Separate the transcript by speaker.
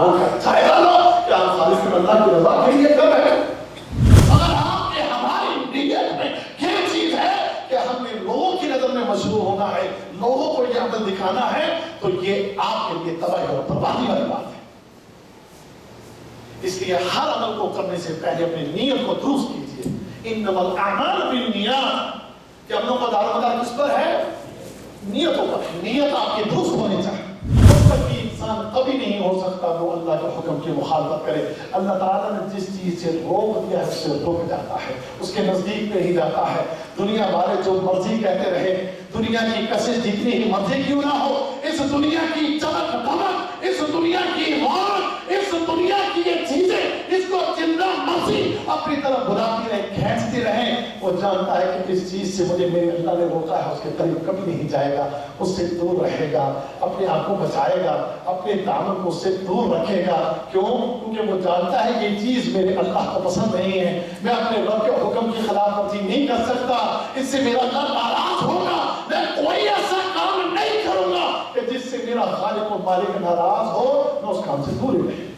Speaker 1: फरमान का जायजा लो कि आप खालिस अल्लाह की रजा के लिए कर रहे हैं। अगर आपके हमारी नीयत में ये चीज है कि हमने लोगों की नजर में मशहूर होना है, लोगों को ये अमल दिखाना है, तो ये आपके लिए तबाही और बर्बादी वाली बात है। इसलिए हर अमल को करने से पहले अपनी नीयत को दुरुस्त कीजिए। इन्नमल अमाल बिन्नियात, कि अमलों का दारोमदार किस पर है? नीयतों पर। नीयत आपकी दुरुस्त होनी चाहिए। तब तक कि इंसान कभी नहीं हो सकता वो अल्लाह के हुक्म की मुखालफत करे। अल्लाह ताला ने जिस चीज से रोक दिया है उससे रुक जाता है, उसके नजदीक में ही जाता है। दुनिया वाले जो मर्जी कहते रहे, दुनिया की कशिश जितनी ही मर्जी क्यों ना हो, इस दुनिया की चमक दमक, इस दुनिया की मौत, इस दुनिया की ये चीजें इसको जिंदा मर्जी अपनी तरफ बुलाती रहे, खींचती रहे। वो जानता है कि इस चीज से मुझे मेरे अल्लाह ने रोका है, उसके करीब कभी नहीं जाएगा, उससे दूर रहेगा, अपने आप को बचाएगा, अपने दामन को उससे दूर रखेगा। क्यों? क्योंकि वो जानता है ये चीज मेरे अल्लाह को पसंद नहीं है, मैं अपने रब के हुक्म की खिलाफवर्जी नहीं कर सकता, इससे मेरा अल्लाह नाराज होगा। मैं कोई ऐसा काम नहीं करूंगा कि जिससे मेरा खालिक और मालिक नाराज हो, मैं उस काम से दूर ही रहूं।